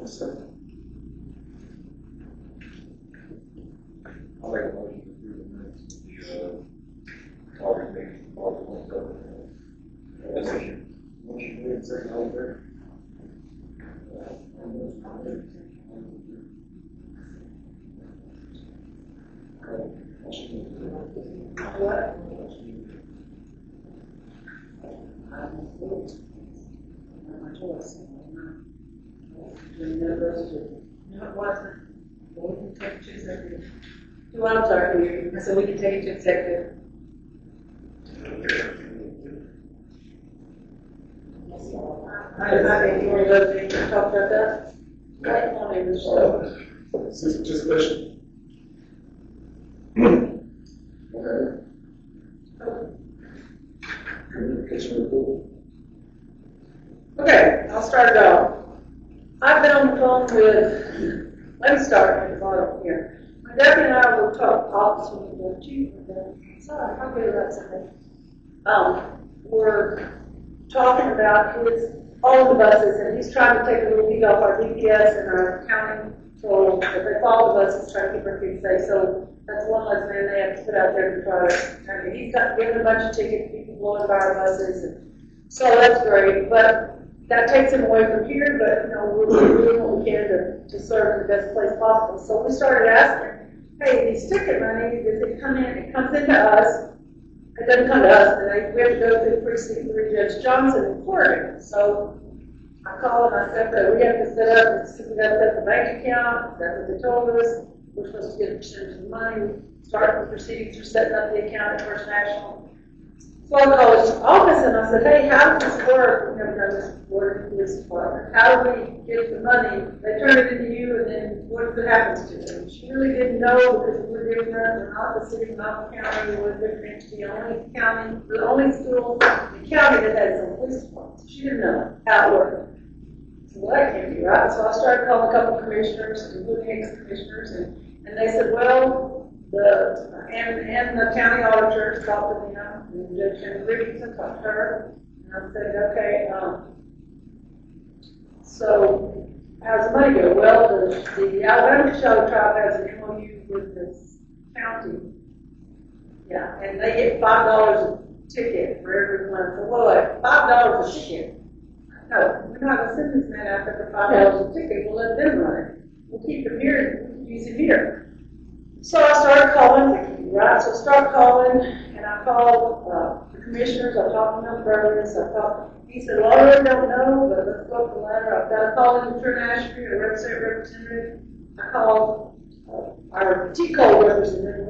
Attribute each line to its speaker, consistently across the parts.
Speaker 1: Sept. I'll make a motion to approve the minutes of the August meeting, August 23rd. Motion made, second, all in favor?
Speaker 2: I'm sorry, so we can take it to executive. I don't have any more of those things to talk about that. Right, on in the show.
Speaker 1: This is just question. Okay. Communication report.
Speaker 2: Okay, I'll start it off. I've been on the phone with, let me start at the bottom here. My deputy and I will talk office with the chief. Sorry, I'll get it right somewhere. We're talking about all of the buses, and he's trying to take a little beat off our DPS and our county patrol. If they follow the buses, trying to keep our kids safe. So that's one less man they have to put out there to try to. I mean, he's got given a bunch of tickets, people blowing by our buses, and so that's great. But that takes him away from here. But we're doing what we can to serve in the best place possible. So we started asking, hey, these ticket money, does it come in? It comes into us. It doesn't come to us, and we have to go through Precinct 3 Judge Johnson and Court. So I called and I said that we have to set up the bank account. That's what they told us. We're supposed to get a percentage of the money. Start the proceedings for setting up the account at First National. So I called his office and I said, hey, how does this work? We've never done this before in the police department. How do we get the money? They turn it into you, and then what happens to them? She really didn't know because we're different. We're not the city, not the county. We're a different entity. The only school in the county that has a police department. So she didn't know how it worked. So that can't be right. So I started calling a couple of commissioners, including ex-commissioners, and they said, well, and the county auditor talked to me, and Judge Richardson talked to her, and I said, okay, so how's the money go? Well, the Alabama Coachella tribe has an MOU with this county, yeah, and they get $5 a ticket for every one. So well, like $5 a ticket. No, we're not going to send this man out there for $5 a ticket. We'll let them run it. We'll keep him here. We'll use him here. So I started calling, right? So I started calling, and I called the commissioners. I talked to my brothers. He said, well, I really don't know, but let's go up the ladder. I've got to call in International, a representative. I called our T-Code representative,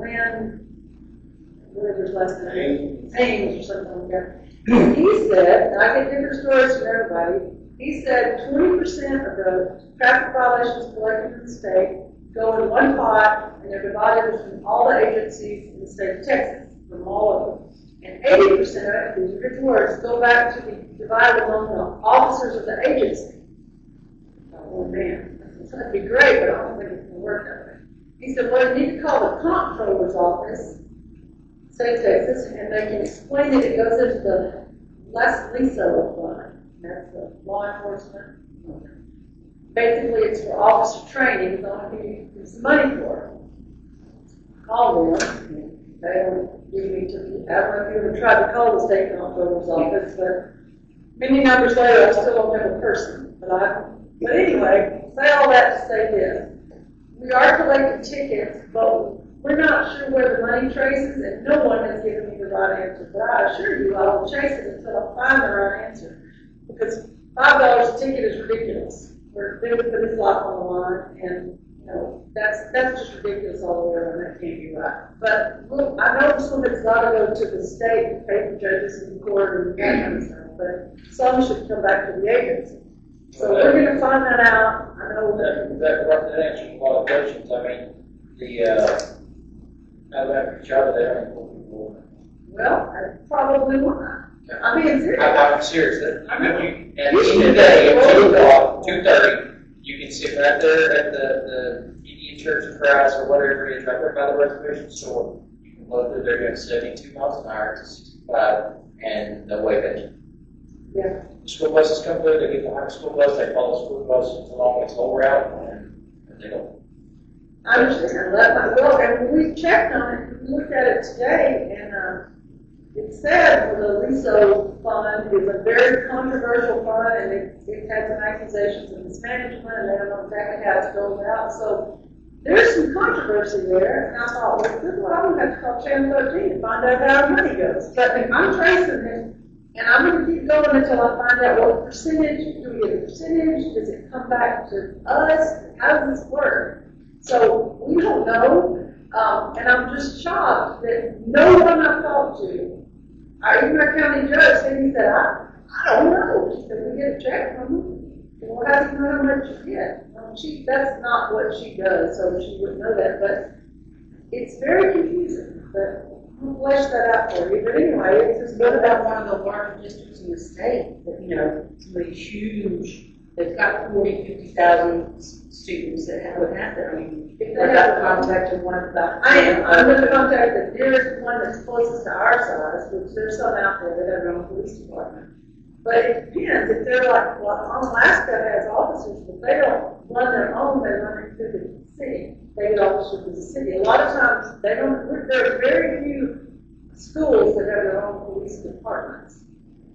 Speaker 2: whatever's last name, Ames or something like that. And he said, and I get different stories from everybody, he said 20% of the traffic violations collected in the state go in one pot, and they're divided between all the agencies in the state of Texas, from all of them. And 80% of it, these are his words, go back to be divided among the officers of the agency. Oh man, that'd be great, but I don't think it's going to work that way. He said, well, you need to call the comptroller's office, state of Texas, and they can explain it. It goes into the LISO fund. That's the law enforcement. Basically, it's for officer training. It's the only thing you can use the money for. Call them. They don't give me to. I don't know if you ever tried to call the state comptroller's office, but many numbers later, I still don't have a person. But anyway, say all that to say this: we are collecting tickets, but we're not sure where the money traces, and no one has given me the right answer. But I assure you, I will chase it until I find the right answer. Because $5 a ticket is ridiculous. They would put his life on the line, and that's just ridiculous all the way around. That can't be right. But look, I know some of it's got to go to the state and pay for judges in court and that kind of stuff, but some should come back to the agency. So we're going to find that out. I know
Speaker 3: that answers a lot of questions. I mean, the Alabama Coachella, they don't pull people.
Speaker 2: Well, I probably won't. I'm being serious.
Speaker 3: I'm serious. At the end of the day, at 2 o'clock, 2:30, you can sit right there at the Indian Church of Christ or whatever it is, right there by the reservation store. You can load through there going 72 miles an hour to 65, and no way that you.
Speaker 2: Yeah.
Speaker 3: The school buses come through, they get behind the school bus, they follow the school bus along its whole route, and they don't.
Speaker 2: I understand that. Well, and we checked on it, we looked at it today, and it said the LISO fund is a very controversial fund, and it had some accusations of mismanagement, and they don't know exactly how it's rolled out. So there's some controversy there, and I thought, well, good, well, I'm going to have to call Channel 13 to find out how our money goes. But I'm tracing it, and I'm going to keep going until I find out what percentage, do we get a percentage, does it come back to us, how does this work? So we don't know, and I'm just shocked that no one I've talked to, even our county judge said, he said, I don't know. She said, we get a check from them. Well, how do you know how much you get? Well, that's not what she does, so she wouldn't know that, but it's very confusing. But we'll flesh that out for you. But anyway, it's just
Speaker 4: What about one of the larger districts in the state that, you know, somebody huge, they've got 40, 50,000 students that would have that? I mean,
Speaker 2: if
Speaker 4: I've
Speaker 2: they
Speaker 4: got
Speaker 2: have
Speaker 4: contacted one about.
Speaker 2: I'm going to contact the nearest one that's closest to our size, which there's some out there that have their own police department. But it depends. If they're like, well, Alaska has officers, but they don't run their own, they run it through the city. They get officers through the city. A lot of times, they don't, there are very few schools that have their own police departments.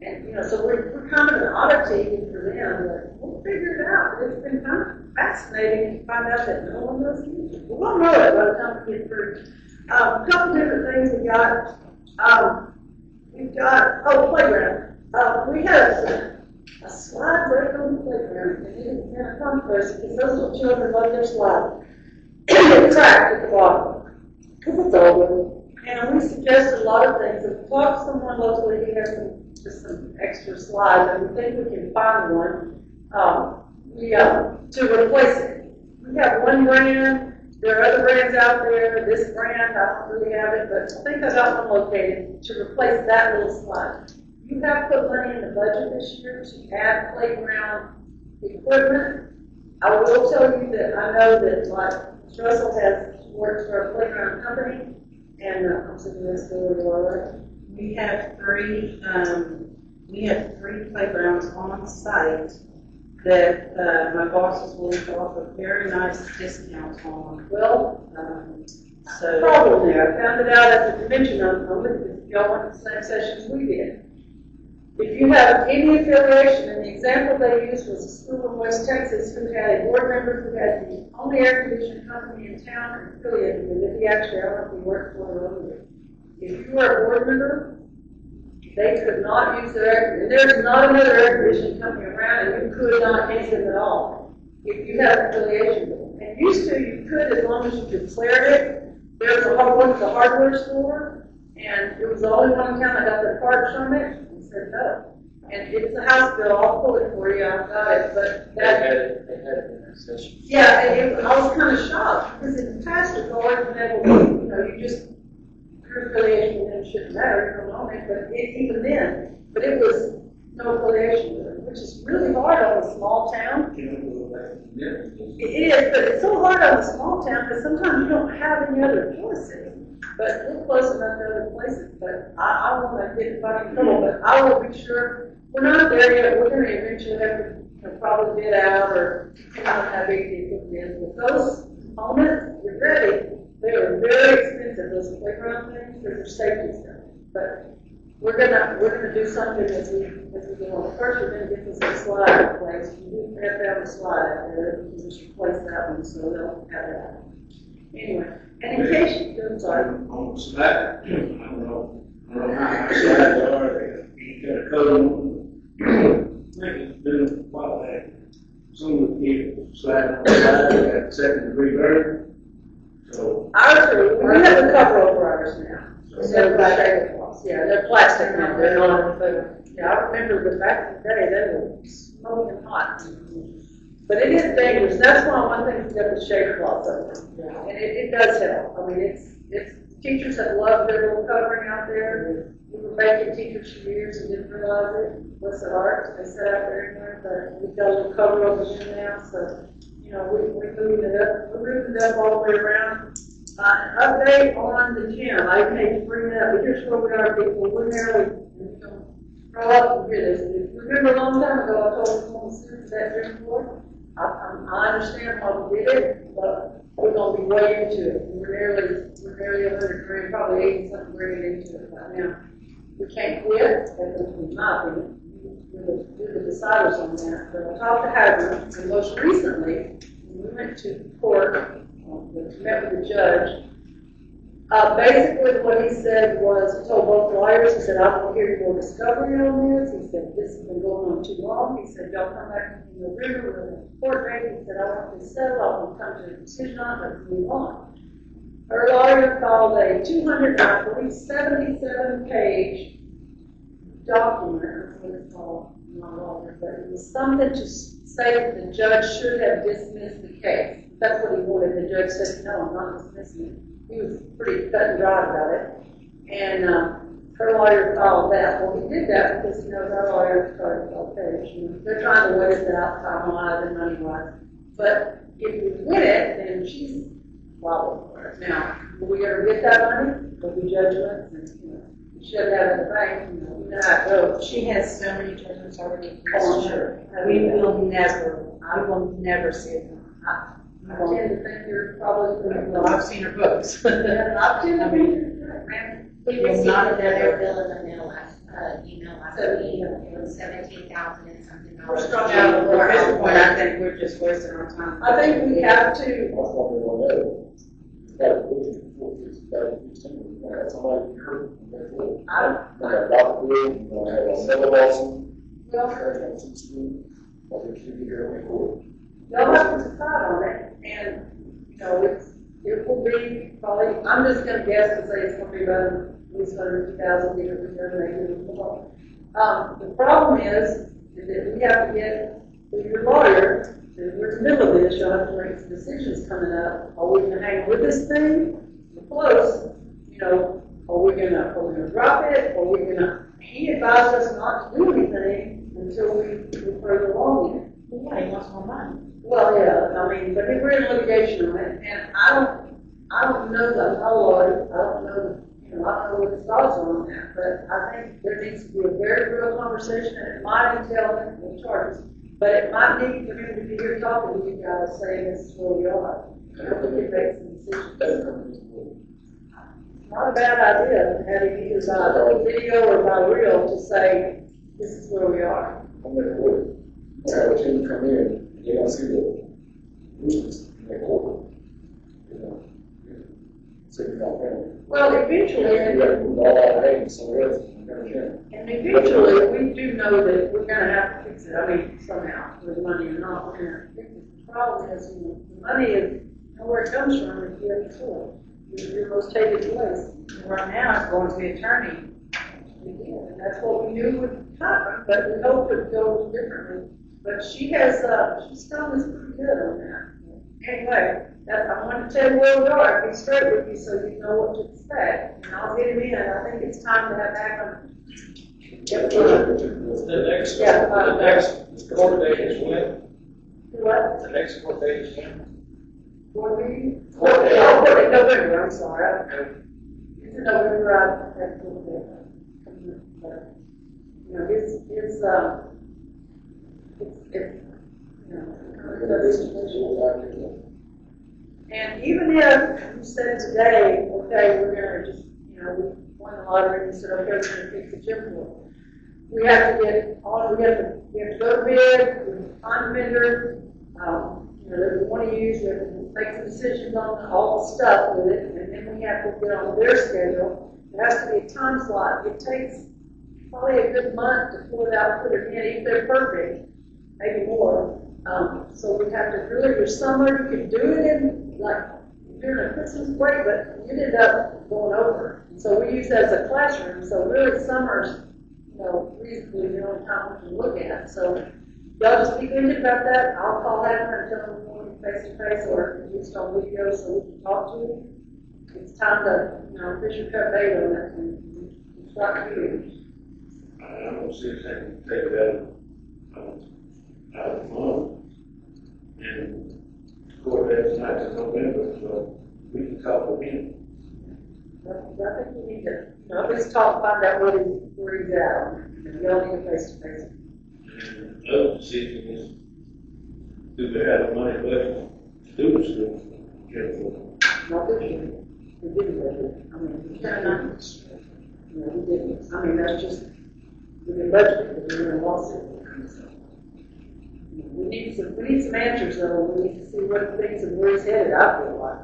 Speaker 2: And, you know, so we're kind of an oddity for them, but we'll figure it out. It's been kind of fascinating to find out that no one knows anything. We'll know it by the time we get through. A couple different things we got. Playground. We had a slide break on the playground, and it was kind of controversy because those little children love their slide. It cracked at the bottom because it's old. And we suggested a lot of things. If we talk to someone locally, he has just some extra slides, and we think we can find one to replace it. We have one brand. There are other brands out there. This brand, I don't really have it, but I think I got one located to replace that little slide. You have put money in the budget this year to add playground equipment. I will tell you that I know that like Russell works for a playground company, and I'm thinking that's really all right.
Speaker 4: We have three playgrounds on site that my boss is willing to offer very nice discounts on.
Speaker 2: Well,
Speaker 4: So
Speaker 2: problem there. I found it out at the convention on it. Y'all went to the same sessions we did. If you have any affiliation, and the example they used was a school in West Texas who had a board member who had the only air conditioning company in town and affiliated with it. He actually, I don't know if he worked for it or over. If you were a board member, they could not use their air conditioning. There's not another air conditioning company around, and you could not use them at all if you have affiliation with them. And used to, you could as long as you declared it. There's a hardware store, and it was the only one in town that got their cards from it. Said no. And it's a house bill, I'll pull it for you, I've got it, but that.
Speaker 3: They had it in their session.
Speaker 2: Yeah, I was kind of shocked, because in the past, it's always been able to, you just, your affiliation with them shouldn't matter, you don't own it, but even then, but it was no affiliation with them, which is really hard on a small town. It is, but it's so hard on a small town, because sometimes you don't have any other choices. But we're close enough to other places, but I want to get everybody in trouble, but I will be sure, we're not there yet, we're going to eventually have to probably bid out, or depending on how big the equipment is. But those components, you're ready, they are very expensive, those playground things, because they're safety stuff. But we're gonna do something as we go on. First, we're gonna get this slide replaced. We do have to have a slide out there, we can just replace that one, so they'll have that. Anyway. And in case I'm sorry.
Speaker 5: On the slide, I don't know how high slides are, you got a code on them. I think it's been a while back. Some of the kids slide on the slide at second-degree burn. So.
Speaker 2: Ours we have a cover over ours now. They're plastic. Yeah, they're plastic now, they're not, but, yeah, I remember that back in the day, they were smoking hot. But it is dangerous. That's why one thing is to get the shade cloth over. And it does help. I mean, it's teachers have loved their little covering out there. We were making teachers for years and didn't realize it. Bless their hearts, they sat out there in there, but we've got a little cover over them now. So, we're moving it up. We're moving it up all the way around. An update on the gym. I hate to bring it up, but here's where we are, people. We're nearly, grow up and hear this. Remember a long time ago, I told the woman students that during court, I understand why we did it, but we're gonna be way into it. We're nearly 100 grand, probably 80-something grand into it right now. We can't quit, that's in my opinion. We're the deciders on that. But I talked to Hagler, and most recently, when we went to court, we met with the judge. Basically, what he said was, he told both lawyers, he said, I don't hear your discovery on this. He said, this has been going on too long. He said, y'all come back in November, we're in the court date. He said, I want this settled, I want to come to a decision on it, let's move on. Her lawyer filed a 277-page document, that's what it's called, not lawyer, but it was something to say that the judge should have dismissed the case. That's what he wanted. The judge said, no, I'm not dismissing it. He was pretty cut and dry about it. And her lawyer filed that. Well, he did that because he knows our lawyers started okay. They're trying to win it out time-wise and money-wise. But if we win it, then she's liable for it. Now, will we ever get that money? There'll be judgments, and we should have it in the bank. You know how it goes.
Speaker 4: She has so many judgments already
Speaker 2: Oh,
Speaker 4: against
Speaker 2: sure.
Speaker 4: her. I will never see them.
Speaker 2: I tend to think you're probably
Speaker 4: Well, I've seen her books.
Speaker 2: Yeah, I tend to be.
Speaker 6: We received another bill in the mail last week. It was $17,000 and something dollars.
Speaker 2: strong
Speaker 4: Yeah, well, at this point, I think we're just wasting our time.
Speaker 2: I think we have to.
Speaker 1: That's what we want to know. Somebody hurt, that's it.
Speaker 2: I don't.
Speaker 1: We're gonna adopt a bill, we're gonna have a civil lawsuit,
Speaker 2: Well,
Speaker 1: charge on school, or we should be here in court.
Speaker 2: y'all have to decide on it, and it will be probably. I'm just going to guess and say it's going to be about at least 150,000 maybe more. The problem is that we have to get to your lawyer. We're in the middle of this. You'll have to make some decisions coming up. Are we going to hang with this thing? We're close. Are we going to drop it? Are we going to? He advised us not to do anything until we're further along in it.
Speaker 4: Yeah, he wants more money.
Speaker 2: Well, yeah, but we're in litigation on it, and I don't know the whole lawyer. I don't know what his thoughts are on that, but I think there needs to be a very real conversation, and it might entail him in charges, but it might need for him to be here talking to you guys, saying this is where we are. We can make some decisions. Not a bad idea, having either by video or by real to say, this is where we are.
Speaker 1: I'm gonna court. Have a team come in, you don't see the rules in the court. So you don't have.
Speaker 2: Well, eventually,
Speaker 1: You have to move all that hay somewhere else,
Speaker 2: and eventually, we do know that we're gonna have to fix it. I mean, somehow, with money or not, we're gonna have to fix it. The problem is, the money is, where it comes from if you have to sue it. Your most hated place.
Speaker 4: Right now, it's going to the attorney.
Speaker 2: We did, and that's what we knew would happen, but we hoped it would go differently. But she's done this pretty good on that. Anyway, I wanted to tell you where we are, be straight with you so you know what to expect. And I'll get him in. I think it's time to have Ackland.
Speaker 3: The next,
Speaker 2: Yeah,
Speaker 3: the next court date is when?
Speaker 2: What?
Speaker 3: The next court date is when?
Speaker 2: Board meeting?
Speaker 3: Court date.
Speaker 2: Oh, court date, November, I'm sorry. It's in November, that's court date. And even if you said today, okay, we're going to just, we won the lottery and said, okay, we're going to fix the gym floor. We have to get on, we have to go to bid, we have to find a vendor, that we want to use, we have to make some decisions on all the stuff with it, and then we have to get on their schedule. There has to be a time slot. It takes probably a good month to pull it out, put it in, if they're perfect, maybe more. So we have to really, your summer, you can do it in, like, during a Christmas break, but you end up going over. So we use that as a classroom, so really summer's, reasonably the only time we can look at. So y'all just be thinking about that. I'll call Heather and tell them we're going face to face or at least on video so we can talk to you. It's time to, Fisher cut bait on that and start huge.
Speaker 5: I don't see if they can take it out of the fund. And court date's not in November, so we can talk with him.
Speaker 2: I think we need to, at least find out where he's at. Y'all need a face to face.
Speaker 5: And the other decision is, do we have the money left to do the school?
Speaker 2: Not this year. We didn't do it. I mean, we can't, no, we didn't. I mean, that's just, we didn't budget because we were in a lawsuit. We need some answers though. We need to see what things and where it's headed, I feel like.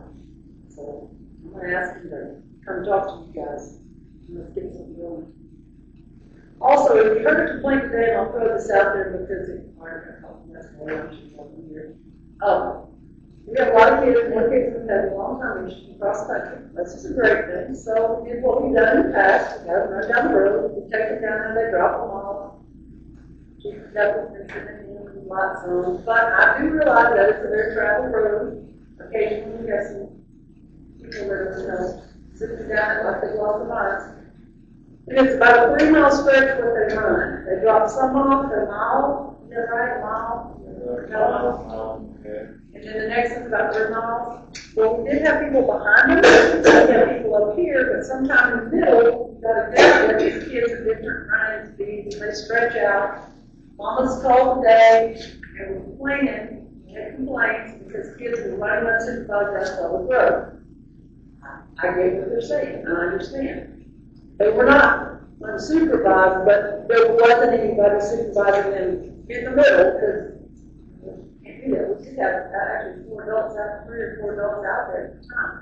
Speaker 2: So I'm gonna ask him to come talk to you guys. Let's get something going. Also, if you heard a complaint today, and I'll throw this out there because it's hard to talk that's more here. We have a lot of kids, more kids than that, a long time across the country. This is a great thing. So we did what we've done in the past. We have them run down the road, we take them down and they drop them off. Keep the double fencing and lights on. But I do realize that it's a very traveled road. Occasionally we have some people that are sitting down like they lost their minds. And it's about a 3-mile stretch what they run. They drop some off a mile, is that right? A mile? And then the next one's about 3 miles. Well, we did have people behind them, we have people up here, but sometime in the middle, you've got a different, these kids are different running speeds, and they stretch out. Mama's called today, and we're complaining, we had complaints, because kids were running unsupervised down public road. I get what they're saying, and I understand. They were not unsupervised, but there wasn't anybody supervising them in the middle, because we did have actually 3 or 4 adults out there at the time.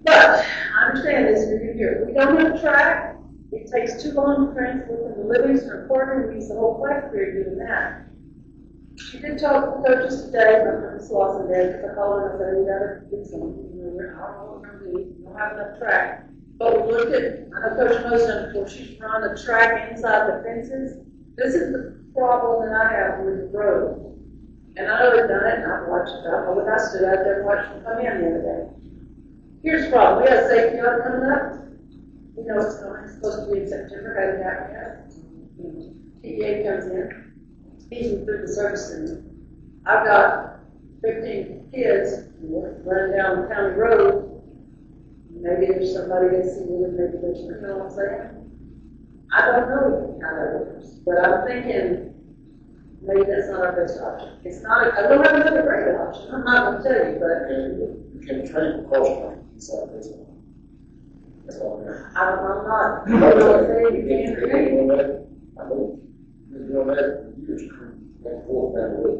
Speaker 2: But I understand this, you're here. We don't have a track. It takes too long to transport them to Livingston or Porter. We use the whole class period doing that. She did talk to the coaches today, but Miss Lawson did, because I called her and I said, we gotta do something. I don't know what we're gonna do. We don't have enough track. But we looked at, I know Coach Mosen, before she's run a track inside the fences. This is the problem that I have with the road. And I know they've done it, and I've watched it. I know when I stood out there and watched them come in the other day. Here's the problem. We have safety yard coming up. We know it's coming. It's supposed to be in September. Hasn't happened yet. TEA comes in. He's through the service center. I've got 15 kids running down the county road. Maybe there's somebody that's seen it, maybe there's, you know what I'm saying? I don't know how that works, but I'm thinking maybe that's not our best option. It's not, I don't have another great option. I'm not going to tell you, but.
Speaker 1: You can train culture inside this. That's all there.
Speaker 2: I'm not. I'm not saying you can't train.
Speaker 1: I know. You're doing that, you just that forth that way.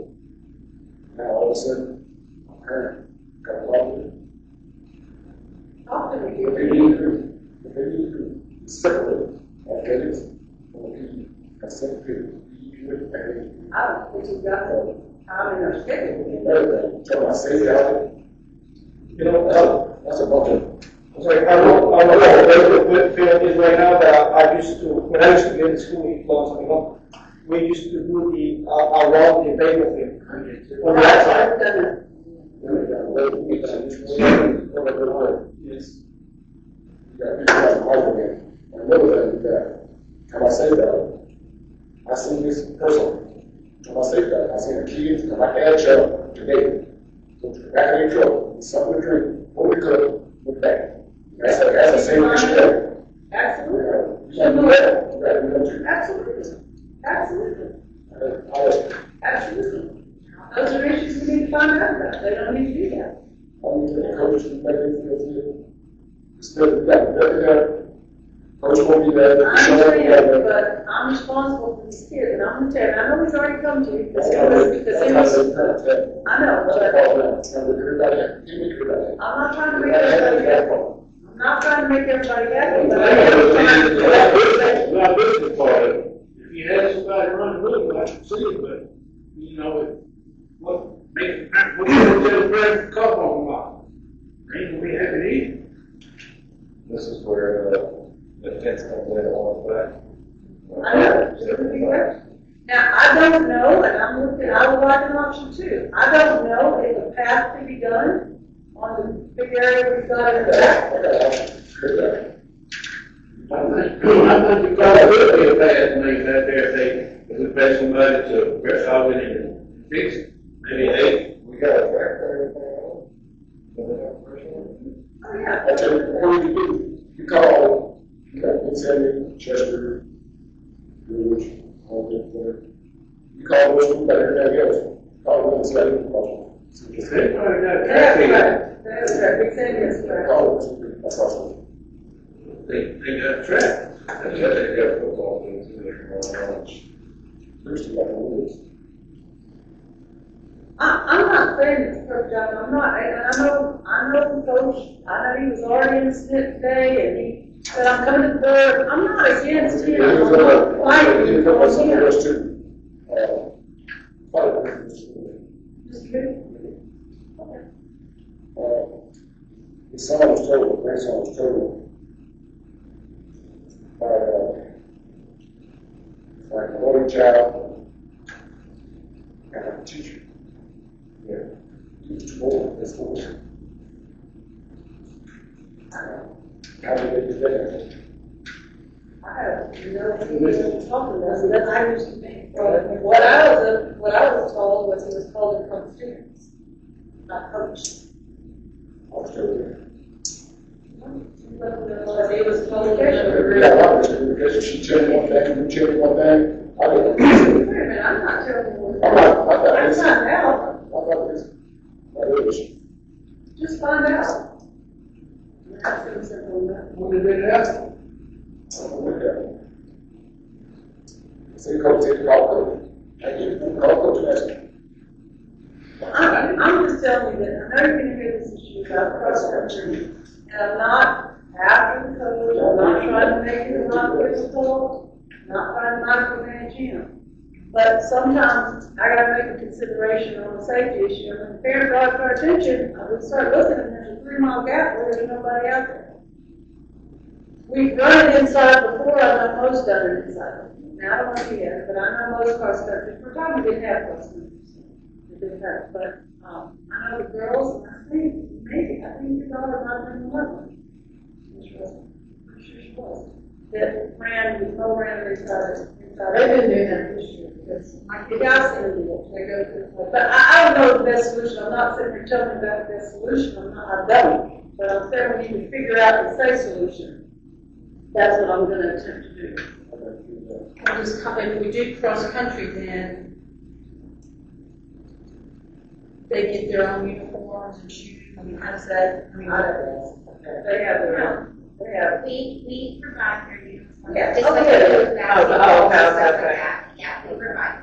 Speaker 1: Now all of a sudden, I'm hurt. Got a problem.
Speaker 2: Talk to me.
Speaker 1: If they need to separate athletics or a separate.
Speaker 2: I don't think we've got the time in our schedule.
Speaker 1: Tell my safety out. You know, that's a bunch of.
Speaker 5: I'm sorry, I don't know what the field is right now, but I used to, when I used to be in school, we used to do around the baseball field. On the outside.
Speaker 1: Yes. You got people like arguing. I know that. Can I say that? I seen this person. Can I say that? I seen the kids and my dad showed today. So back in the truck, something to drink, what we could, with that. That's a same issue.
Speaker 2: Absolutely.
Speaker 1: You do that.
Speaker 2: Absolutely. Absolutely.
Speaker 1: I
Speaker 2: Absolutely. Those are issues we need to find out about. They don't need to do that.
Speaker 1: need to encourage you to make it feel still, yeah, Coach will be there.
Speaker 2: I understand, but I'm responsible for these kids, and I'm gonna tell you, I know he's already come to you, because he was, I know, but I'm not trying to make everybody happy. I'm not trying to make everybody happy, but
Speaker 5: Now, this is part of it. If you had somebody running with you, I can see it, but, you know, what you gonna tell the parents to come on them? Ain't gonna be happy either.
Speaker 1: This is where, the fence comes in along the back.
Speaker 2: I know, it would be great. Now, I don't know, and I'm looking, I would like an option too. I don't know if a path can be done on the big area we've got in the back.
Speaker 5: I think the call would be a bad thing out there if we pay somebody to resolve it and fix it. Maybe
Speaker 1: We got a tractor.
Speaker 2: Oh, yeah.
Speaker 1: That's what you do. You call, you got Miss Henry, Chester, Rouge, all good there. You call those people better than everybody else. Call them and see how you call them.
Speaker 5: They probably got
Speaker 2: That's
Speaker 5: traffic.
Speaker 2: right, that's right, Big Sandy is right.
Speaker 1: Call them, that's awesome.
Speaker 5: They got track.
Speaker 1: They got football games in there tomorrow night. There's two like rules.
Speaker 2: I'm not saying it's a perfect job, I'm not, and I know the coach, I know he was already in the Smith today, and he said, I'm coming to the door, I'm not against him, I'm not fighting
Speaker 1: You can put
Speaker 2: for
Speaker 1: something
Speaker 2: him.
Speaker 1: else too. Fight with this.
Speaker 2: Just me.
Speaker 1: His son was told, grandson was told, like an older child and a teacher. Yeah, he was too old for this school. How did they do that?
Speaker 2: I have no idea talking about, so that's how it used to be. What I was told was he was told to come students, not coaches.
Speaker 1: I was told that.
Speaker 2: Because he was told
Speaker 1: Yeah, I was told because she told me one thing, you told me one thing, I didn't.
Speaker 2: wait a minute, I'm not telling you.
Speaker 1: I'm not
Speaker 2: That's
Speaker 1: this.
Speaker 2: not now.
Speaker 1: I'm not this. That is.
Speaker 2: Just find out. That's gonna simple enough.
Speaker 5: When did it happen?
Speaker 1: I don't know what that. Say coach, say call coach. I give them call coach and ask him.
Speaker 2: I'm just telling you that I know you're gonna hear this issue about cross country, and I'm not after the coach, I'm not trying to make it not physical, not trying to micromanage him. But sometimes I gotta make a consideration on a safety issue, and when the parent brought it to our attention, I would start looking, and there's a 3-mile gap where there's nobody out there. We've run it inside before, I know most done it inside. Now, I don't know yet, but I know most cross country, for time we didn't have cross country. But I know the girls, and I think your daughter might have been one of them. I'm sure she was. That ran inside. They've been doing that this year because the guys can do it. They go to the play. But I don't know the best solution. I'm not sitting here telling you about the best solution. I don't. But I'm saying we need to figure out the safe solution. That's what I'm going to attempt to do.
Speaker 4: If we do cross country, then they get their own uniforms and shoes. I mean, how's that? I mean,
Speaker 2: They have their own. They have.
Speaker 6: We provide their uniforms.
Speaker 2: Yeah.
Speaker 6: Just like
Speaker 2: Okay.
Speaker 6: the basketball
Speaker 2: okay,
Speaker 6: and stuff like
Speaker 2: okay.
Speaker 6: that. Yeah, we provide.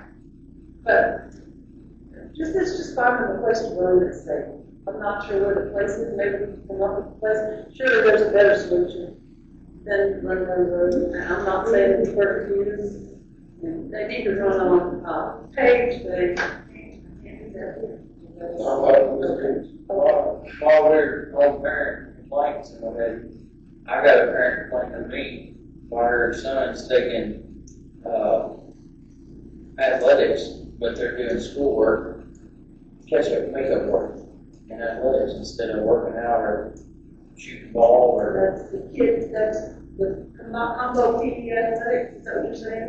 Speaker 2: But let's just find a place to run this thing. I'm not sure where the place is. Maybe we can come up with a place. Surely there's a better solution than run. And I'm not saying it's perfect use. And they need to run on page. They can't do that.
Speaker 3: While we're on parent complaints and whatever, I got a parent complaint to me while her son's taking athletics, but they're doing schoolwork, catch-up makeup work in athletics instead of working out or shooting ball or.
Speaker 2: That's the kids. That's the combo PD athletics. Is that what you're saying?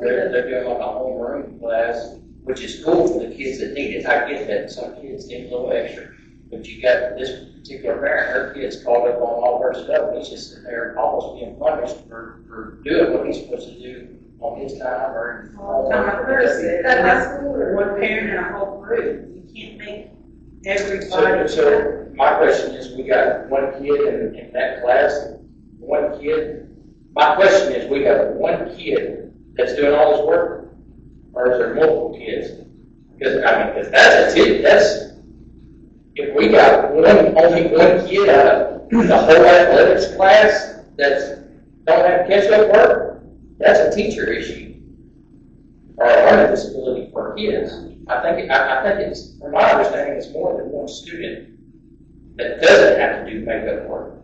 Speaker 3: They're doing like a homeroom class, which is cool for the kids that need it. I get that some kids need a little extra, but you got this particular parent, her kid's called up on all her stuff. He's just sitting there almost being punished for doing what he's supposed to do on his time or.
Speaker 2: At high school or
Speaker 4: one parent and a whole group. You can't make everybody.
Speaker 3: So my question is, we got one kid in that class, one kid. My question is, we got one kid that's doing all this work, or is there multiple kids? Because that's if we got only one kid out of the whole athletics class that's don't have catch-up work, that's a teacher issue or a learning disability for kids. I think it's, from my understanding, it's more than one student that doesn't have to do makeup work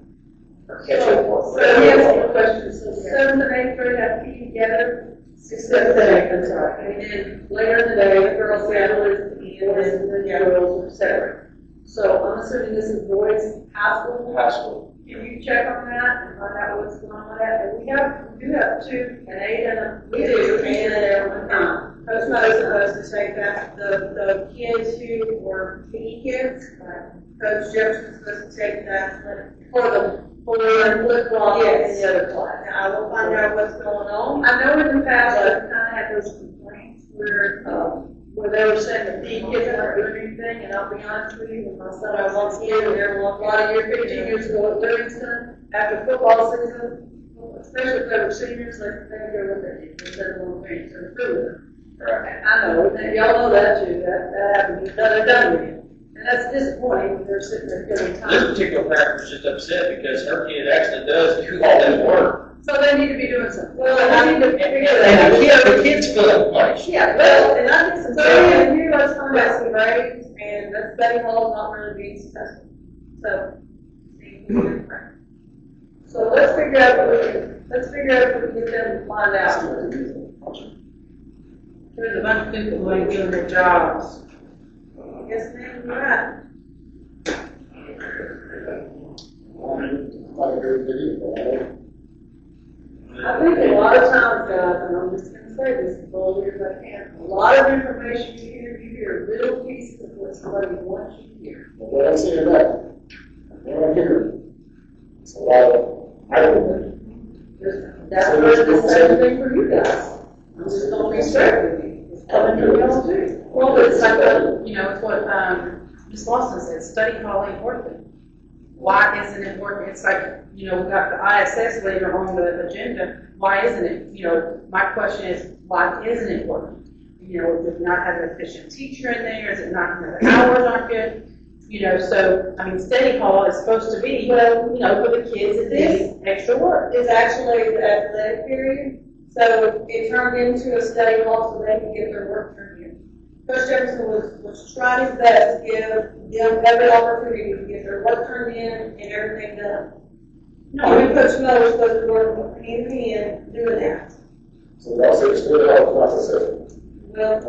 Speaker 3: or catch-up work.
Speaker 2: So let me ask you a question. So 7th and 8th grade have to be together, 6th and 8th, that's right. And then later in the day, the girls' families and the girls are separate. So I'm assuming this is boys' high school?
Speaker 3: High school.
Speaker 2: Can you check on that and find out what's going on with that? And we do have 2, an 8 and a. We do, and Postma's supposed to take that, the kids who were PE kids, Coach Jefferson's supposed to take that
Speaker 4: For the,
Speaker 2: flip-flop in
Speaker 4: yes.
Speaker 2: the other class. Now, I will find out what's going on. I know in the past, I've kind of had those complaints where they were saying that the kids weren't doing anything, and I'll be honest with you, when my son was on ski, and there were a lot of year 15 years ago at Livingston, after football season, especially if they were seniors, they would go with their team instead of going to improve.
Speaker 3: Right.
Speaker 2: I know, and y'all know that too, that happened, that done with you. And that's disappointing when they're sitting there giving
Speaker 3: This
Speaker 2: time.
Speaker 3: particular parent was just upset because her kid actually does do all that work.
Speaker 2: So they need to be doing something. Well, I need to figure that
Speaker 3: And
Speaker 2: out.
Speaker 3: the kids feel punished.
Speaker 2: Yeah, well, and I think some, so here, let's find out some grades, and that study hall is not really being successful. So, let's figure out what we can, get them to find out.
Speaker 4: there's a bunch of people who ain't doing their jobs.
Speaker 2: Yes, ma'am, you're right. I think a lot of times, guys, and I'm just gonna say this as boldly as I can, a lot of information you hear little pieces of what somebody wants you to hear.
Speaker 1: What I'm saying that, what I'm hearing, it's a lot of argument.
Speaker 2: That's the same thing for you guys. I'm just gonna be straight with you. It's coming from y'all too.
Speaker 4: Well, it's like what, it's what, Ms. Lawson said, study hall ain't working. Why isn't it working? It's like, we got the ISS later on the agenda. Why isn't it? My question is, why isn't it working? Does it not have an efficient teacher in there? Is it not, the hours aren't good? Study hall is supposed to be, for the kids that need extra work.
Speaker 2: Is actually the athletic period, so it turned into a study hall so they can get their work turned in. Coach Jefferson was trying his best to give them every opportunity to get their work turned in and everything done. No, and Coach Miller was supposed to work hand in hand doing that.
Speaker 1: So y'all say it's still hard, not successful.
Speaker 2: Well,